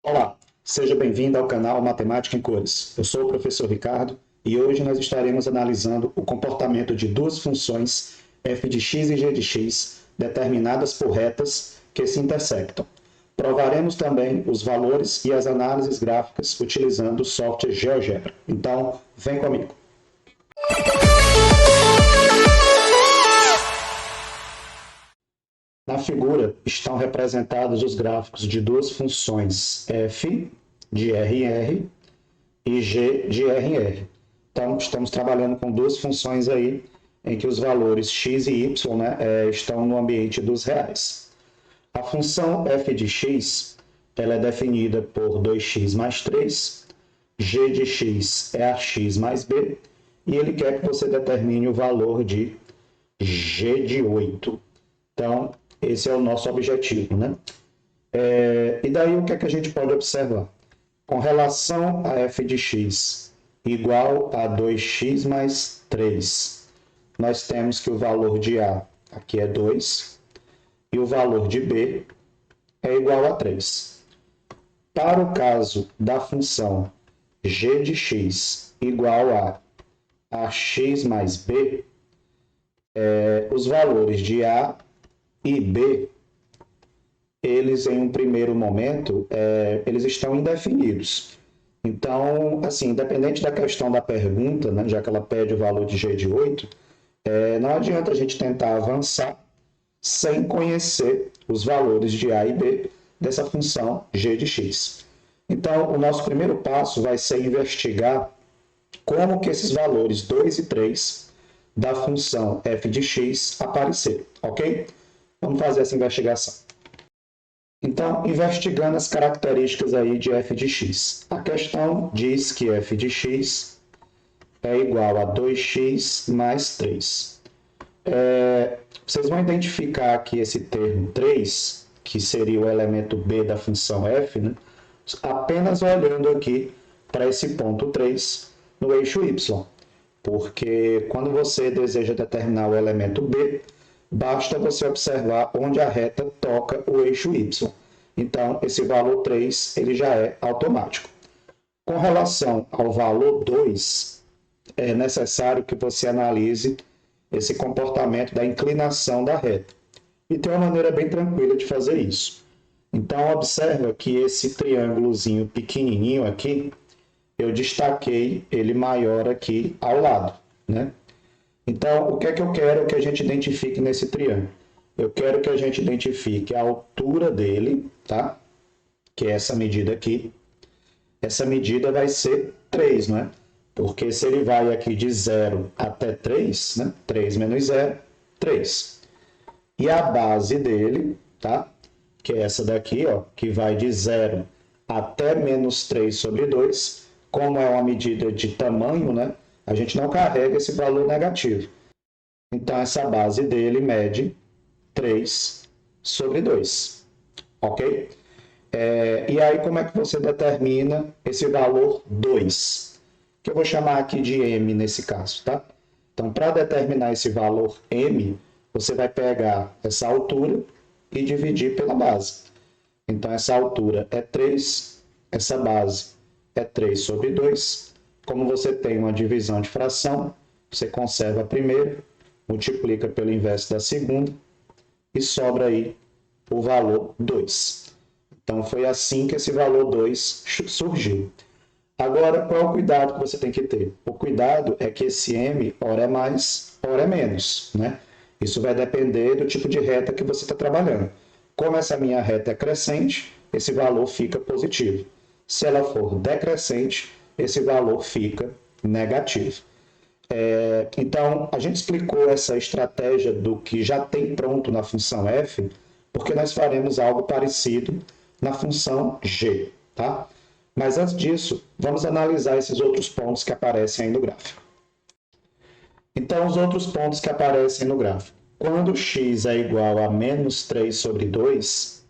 Olá, seja bem-vindo ao canal Matemática em Cores. Eu sou o professor Ricardo e hoje nós estaremos analisando o comportamento de duas funções f de x e g de x determinadas por retas que se intersectam. Provaremos também os valores e as análises gráficas utilizando o software GeoGebra. Então, vem comigo. Na figura estão representados os gráficos de duas funções f de r em r e g de r em r. Então, estamos trabalhando com duas funções aí em que os valores x e y estão no ambiente dos reais. A função f de x ela é definida por 2x mais 3, g de x é ax mais b, e ele quer que você determine o valor de g de 8. Então, esse é o nosso objetivo, né? E daí o que é que a gente pode observar? Com relação a f de x igual a 2x mais 3, nós temos que o valor de a aqui é 2 e o valor de b é igual a 3. Para o caso da função g de x igual a ax mais b, os valores de a e b, eles em um primeiro momento, eles estão indefinidos. Então, assim, independente da questão da pergunta, né, já que ela pede o valor de g de 8, não adianta a gente tentar avançar sem conhecer os valores de a e b dessa função g de x. Então, o nosso primeiro passo vai ser investigar como que esses valores 2 e 3 da função f de x apareceram, ok? Vamos fazer essa investigação. Então, investigando as características aí de f de x. A questão diz que f de x é igual a 2x mais 3. Vocês vão identificar aqui esse termo 3, que seria o elemento b da função f, né? Apenas olhando aqui para esse ponto 3 no eixo y. Porque quando você deseja determinar o elemento b, basta você observar onde a reta toca o eixo y. Então, esse valor 3 ele já é automático. Com relação ao valor 2, é necessário que você analise esse comportamento da inclinação da reta. E tem uma maneira bem tranquila de fazer isso. Então, observa que esse triângulozinho pequenininho aqui, eu destaquei ele maior aqui ao lado, né? Então, o que é que eu quero que a gente identifique nesse triângulo? Eu quero que a gente identifique a altura dele, tá? Que é essa medida aqui. Essa medida vai ser 3, não é? Porque se ele vai aqui de 0 até 3, né? 3 menos 0, 3. E a base dele, tá? Que é essa daqui, ó, que vai de 0 até menos 3 sobre 2. Como é uma medida de tamanho, né? A gente não carrega esse valor negativo. Então, essa base dele mede 3 sobre 2. Ok? E aí, como é que você determina esse valor 2? Que eu vou chamar aqui de m nesse caso, tá? Então, para determinar esse valor m, você vai pegar essa altura e dividir pela base. Então, essa altura é 3, essa base é 3 sobre 2. Como você tem uma divisão de fração, você conserva a primeira, multiplica pelo inverso da segunda e sobra aí o valor 2. Então, foi assim que esse valor 2 surgiu. Agora, qual é o cuidado que você tem que ter? O cuidado é que esse m, ora é mais, ora é menos, né? Isso vai depender do tipo de reta que você está trabalhando. Como essa minha reta é crescente, esse valor fica positivo. Se ela for decrescente, esse valor fica negativo. Então, a gente explicou essa estratégia do que já tem pronto na função f, porque nós faremos algo parecido na função g, tá? Mas antes disso, vamos analisar esses outros pontos que aparecem aí no gráfico. Então, os outros pontos que aparecem no gráfico. Quando x é igual a menos 3 sobre 2,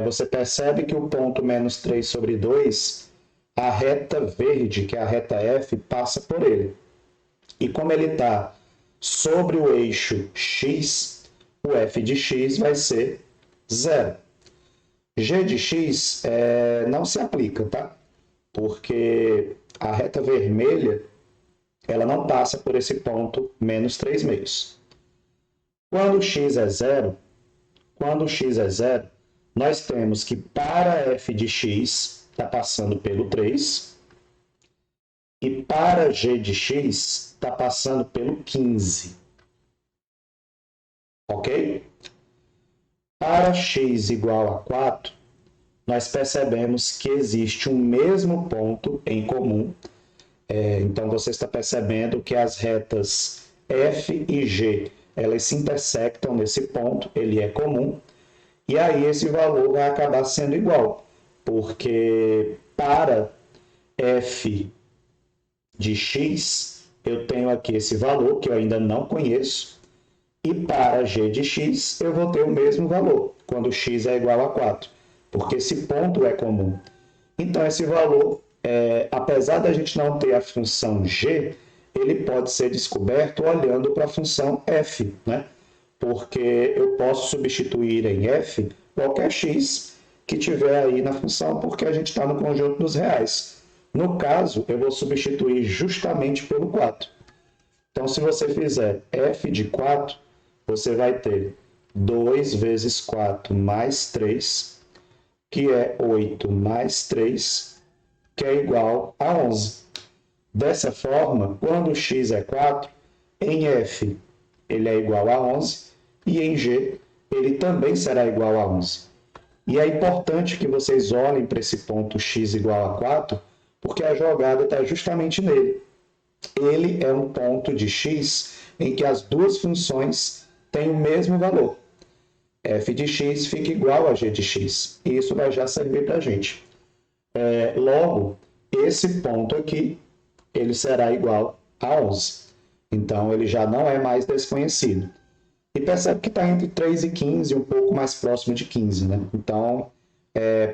você percebe que o ponto menos 3 sobre 2, a reta verde, que é a reta f, passa por ele. E como ele está sobre o eixo x, o f de x vai ser 0. G de x não se aplica, tá? Porque a reta vermelha ela não passa por esse ponto menos 3 meios. Quando x é zero, nós temos que para f de x está passando pelo 3 e para g de x está passando pelo 15. Ok? Para x igual a 4, nós percebemos que existe um mesmo ponto em comum. Então, você está percebendo que as retas f e g, elas se intersectam nesse ponto, ele é comum, e aí esse valor vai acabar sendo igual, porque para f de x, eu tenho aqui esse valor que eu ainda não conheço, e para g de x, eu vou ter o mesmo valor, quando x é igual a 4, porque esse ponto é comum. Então, esse valor, apesar da gente não ter a função g, ele pode ser descoberto olhando para a função f, né? Porque eu posso substituir em f qualquer x que tiver aí na função, porque a gente está no conjunto dos reais. No caso, eu vou substituir justamente pelo 4. Então, se você fizer f de 4, você vai ter 2 vezes 4 mais 3, que é 8 mais 3, que é igual a 11. Dessa forma, quando x é 4, em f ele é igual a 11 e em g ele também será igual a 11. E é importante que vocês olhem para esse ponto x igual a 4, porque a jogada está justamente nele. Ele é um ponto de x em que as duas funções têm o mesmo valor. F de x fica igual a g de x. E isso vai já servir para a gente. Logo, esse ponto aqui, ele será igual a 11. Então, ele já não é mais desconhecido. E percebe que está entre 3 e 15, um pouco mais próximo de 15, né? Então,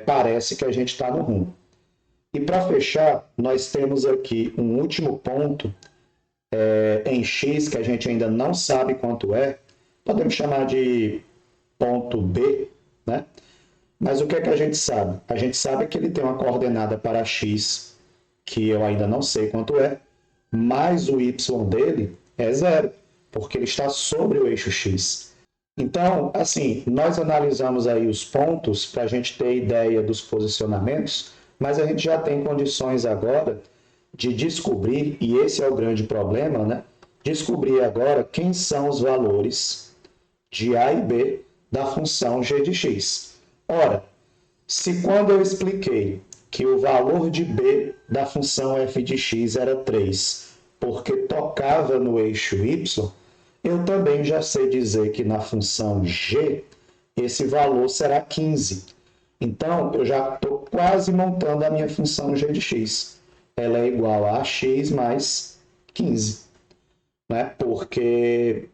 parece que a gente está no rumo. E para fechar, nós temos aqui um último ponto em x, que a gente ainda não sabe quanto é. Podemos chamar de ponto B, né? Mas o que é que a gente sabe? A gente sabe que ele tem uma coordenada para x, que eu ainda não sei quanto é, mas o y dele é zero, porque ele está sobre o eixo x. Então, assim, nós analisamos aí os pontos para a gente ter ideia dos posicionamentos, mas a gente já tem condições agora de descobrir, e esse é o grande problema, né? Descobrir agora quem são os valores de A e B da função g de x. Ora, se quando eu expliquei que o valor de b da função f de x era 3, porque tocava no eixo y, eu também já sei dizer que na função g, esse valor será 15. Então, eu já estou quase montando a minha função g de x. Ela é igual a x mais 15, né? Porque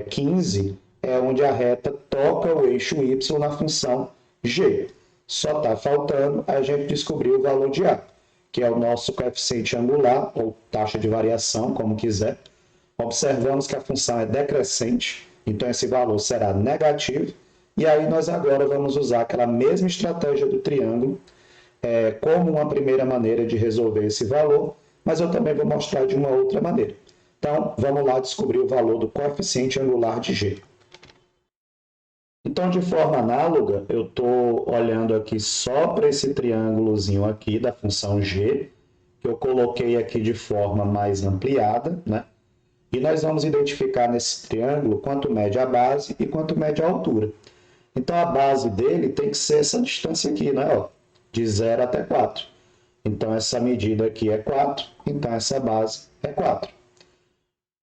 15 é onde a reta toca o eixo y na função g. Só está faltando a gente descobrir o valor de A, que é o nosso coeficiente angular, ou taxa de variação, como quiser. Observamos que a função é decrescente, então esse valor será negativo, e aí nós agora vamos usar aquela mesma estratégia do triângulo como uma primeira maneira de resolver esse valor, mas eu também vou mostrar de uma outra maneira. Então, vamos lá descobrir o valor do coeficiente angular de G. Então, de forma análoga, eu estou olhando aqui só para esse triângulozinho aqui da função g, que eu coloquei aqui de forma mais ampliada, né? E nós vamos identificar nesse triângulo quanto mede a base e quanto mede a altura. Então, a base dele tem que ser essa distância aqui, né? Ó, de 0 até 4. Então, essa medida aqui é 4, então essa base é 4.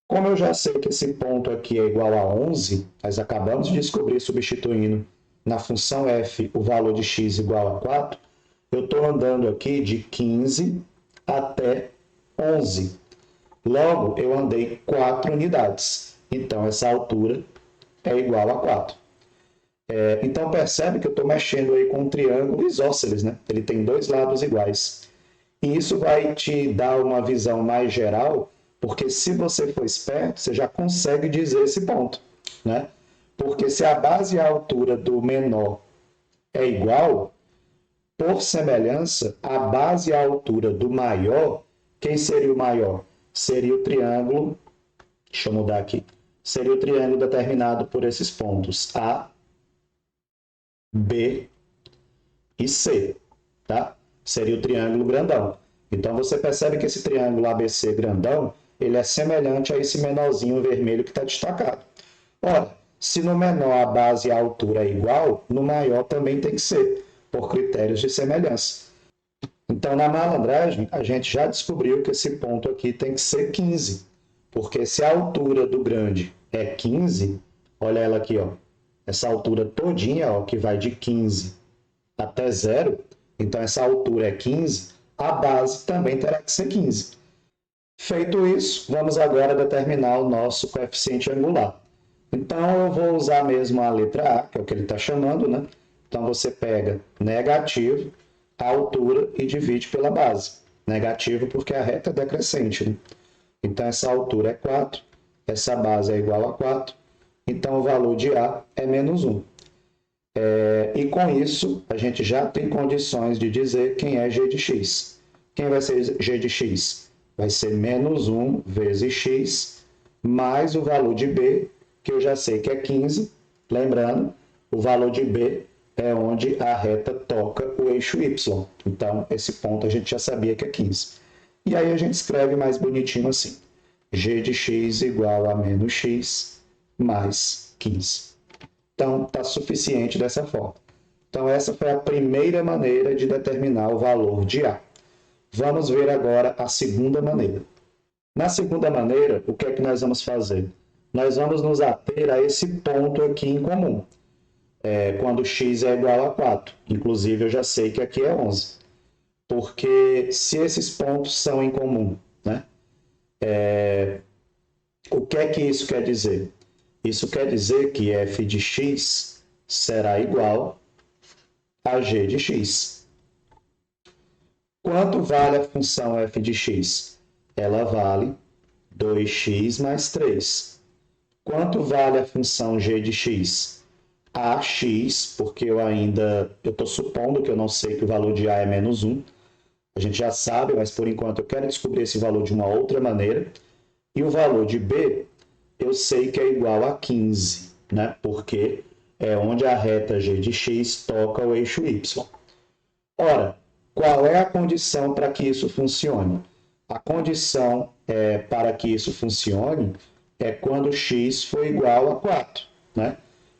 Como eu já sei que esse ponto aqui é igual a 11, nós acabamos de descobrir substituindo na função f o valor de x igual a 4, eu estou andando aqui de 15 até 11. Logo, eu andei 4 unidades. Então, essa altura é igual a 4. Então, percebe que eu estou mexendo aí com um triângulo isósceles, né? Ele tem dois lados iguais. E isso vai te dar uma visão mais geral, porque se você for esperto, você já consegue dizer esse ponto, né? Porque se a base e a altura do menor é igual, por semelhança, a base e a altura do maior, quem seria o maior? Seria o triângulo, deixa eu mudar aqui, seria o triângulo determinado por esses pontos A, B e C, tá? Seria o triângulo grandão. Então, você percebe que esse triângulo ABC grandão, ele é semelhante a esse menorzinho vermelho que está destacado. Ora, se no menor a base e a altura é igual, no maior também tem que ser, por critérios de semelhança. Então, na malandragem, a gente já descobriu que esse ponto aqui tem que ser 15, porque se a altura do grande é 15, olha ela aqui, ó, essa altura todinha, ó, que vai de 15 até 0, então essa altura é 15, a base também terá que ser 15. Feito isso, vamos agora determinar o nosso coeficiente angular. Então, eu vou usar mesmo a letra A, que é o que ele está chamando, né? Então, você pega negativo, a altura e divide pela base. Negativo porque a reta é decrescente, né? Então, essa altura é 4, essa base é igual a 4, então o valor de A é menos 1. E com isso, a gente já tem condições de dizer quem é g de x. Quem vai ser g de x? Vai ser menos 1 vezes x, mais o valor de B, que eu já sei que é 15. Lembrando, o valor de B é onde a reta toca o eixo y. Então, esse ponto a gente já sabia que é 15. E aí a gente escreve mais bonitinho assim. G de x igual a menos x mais 15. Então, está suficiente dessa forma. Então, essa foi a primeira maneira de determinar o valor de A. Vamos ver agora a segunda maneira. Na segunda maneira, o que é que nós vamos fazer? Nós vamos nos ater a esse ponto aqui em comum, quando x é igual a 4. Inclusive, eu já sei que aqui é 11. Porque se esses pontos são em comum, né? O que é que isso quer dizer? Isso quer dizer que f de x será igual a g de x. Quanto vale a função f de x? Ela vale 2x mais 3. Quanto vale a função g de x? Ax, porque eu estou supondo que eu não sei que o valor de A é menos 1. A gente já sabe, mas por enquanto eu quero descobrir esse valor de uma outra maneira. E o valor de B, eu sei que é igual a 15, né? Porque é onde a reta g de x toca o eixo y. Ora, qual é a condição para que isso funcione? A condição para que isso funcione é quando x for igual a 4, né?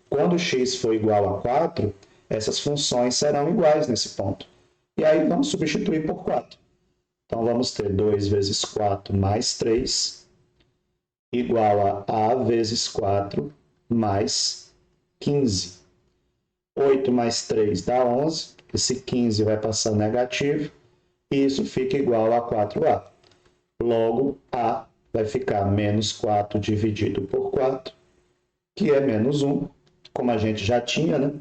Quando x for igual a 4, essas funções serão iguais nesse ponto. E aí vamos substituir por 4. Então, vamos ter 2 vezes 4 mais 3, igual a A vezes 4 mais 15. 8 mais 3 dá 11. Esse 15 vai passar negativo. E isso fica igual a 4A. Logo, A vai ficar menos 4 dividido por 4, que é menos 1, como a gente já tinha, né?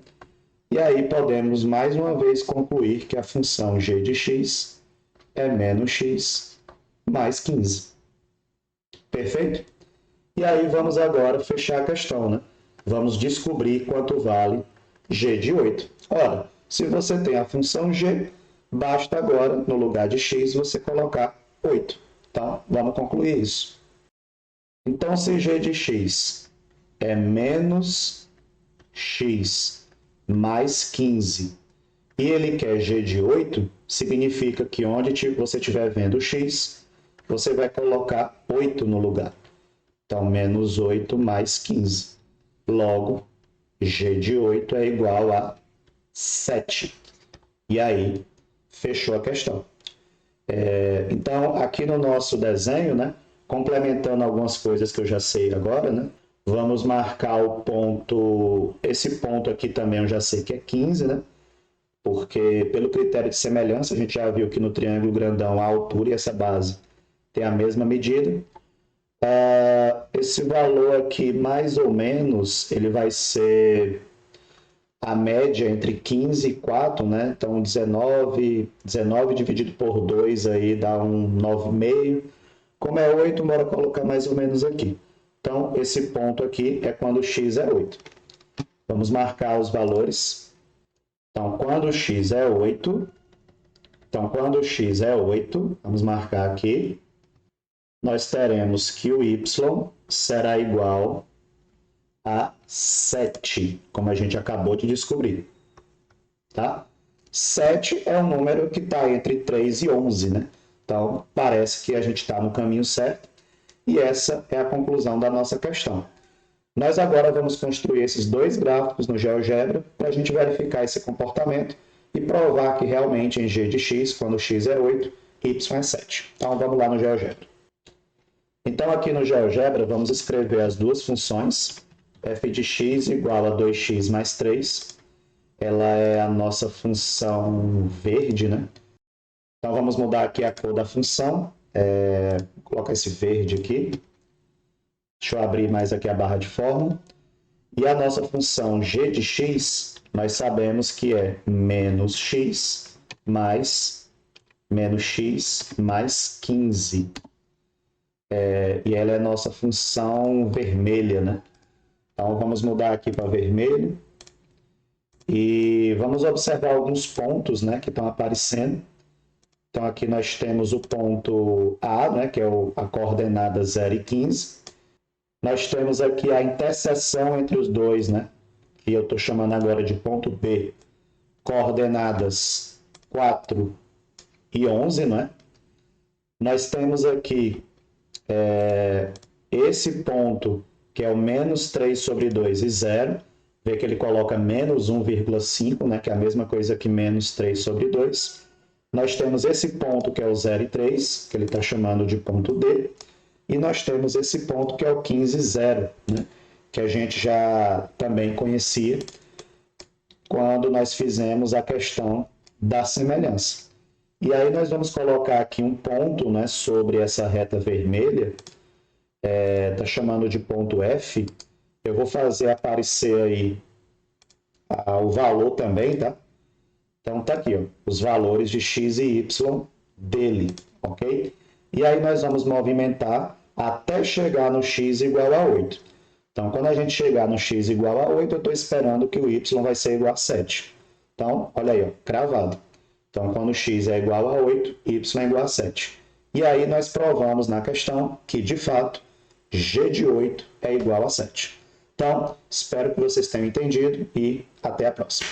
E aí podemos mais uma vez concluir que a função g de x é menos x mais 15. Perfeito? E aí vamos agora fechar a questão, né? Vamos descobrir quanto vale g de 8. Ora, se você tem a função g, basta agora, no lugar de x, você colocar 8. Então, vamos concluir isso. Então, se g de x é menos x mais 15 e ele quer g de 8, significa que onde você estiver vendo x, você vai colocar 8 no lugar. Então, menos 8 mais 15. Logo, g de 8 é igual a 7. E aí, fechou a questão. Então, aqui no nosso desenho, né, complementando algumas coisas que eu já sei agora, né, vamos marcar o ponto, esse ponto aqui também eu já sei que é 15, né, porque pelo critério de semelhança, a gente já viu que no triângulo grandão a altura e essa base tem a mesma medida. Esse valor aqui, mais ou menos, ele vai ser a média entre 15 e 4, né? Então, 19 dividido por 2 aí dá um 9,5. Como é 8, bora colocar mais ou menos aqui. Então, esse ponto aqui é quando x é 8. Vamos marcar os valores. Então, quando x é 8, então quando x é 8, vamos marcar aqui, nós teremos que o y será igual a 7, como a gente acabou de descobrir. Tá? 7 é um número que está entre 3 e 11, né? Então, parece que a gente está no caminho certo. E essa é a conclusão da nossa questão. Nós agora vamos construir esses dois gráficos no GeoGebra para a gente verificar esse comportamento e provar que realmente em g de x, quando x é 8, y é 7. Então, vamos lá no GeoGebra. Então, aqui no GeoGebra, vamos escrever as duas funções. f de x igual a 2x mais 3. Ela é a nossa função verde, né? Então, vamos mudar aqui a cor da função. Vou colocar esse verde aqui. Deixa eu abrir mais aqui a barra de fórmula. E a nossa função g de x, nós sabemos que é menos x mais 15. E ela é a nossa função vermelha, né? Então, vamos mudar aqui para vermelho. E vamos observar alguns pontos, né, que estão aparecendo. Então, aqui nós temos o ponto A, né, que é a coordenada 0 e 15. Nós temos aqui a interseção entre os dois, né, que eu estou chamando agora de ponto B, coordenadas 4 e 11, né? Nós temos aqui esse ponto, que é o menos 3 sobre 2 e 0. Vê que ele coloca menos 1,5, né, que é a mesma coisa que menos 3 sobre 2. Nós temos esse ponto que é o 0 e 3, que ele está chamando de ponto D. E nós temos esse ponto que é o 15, 0, né, que a gente já também conhecia quando nós fizemos a questão da semelhança. E aí nós vamos colocar aqui um ponto, né, sobre essa reta vermelha, está chamando de ponto F. Eu vou fazer aparecer aí o valor também, tá? Então, tá aqui, ó, os valores de x e y dele, ok? E aí nós vamos movimentar até chegar no x igual a 8. Então, quando a gente chegar no x igual a 8, eu estou esperando que o y vai ser igual a 7. Então, olha aí, ó, cravado. Então, quando x é igual a 8, y é igual a 7. E aí nós provamos na questão que, de fato, g de 8 é igual a 7. Então, espero que vocês tenham entendido e até a próxima.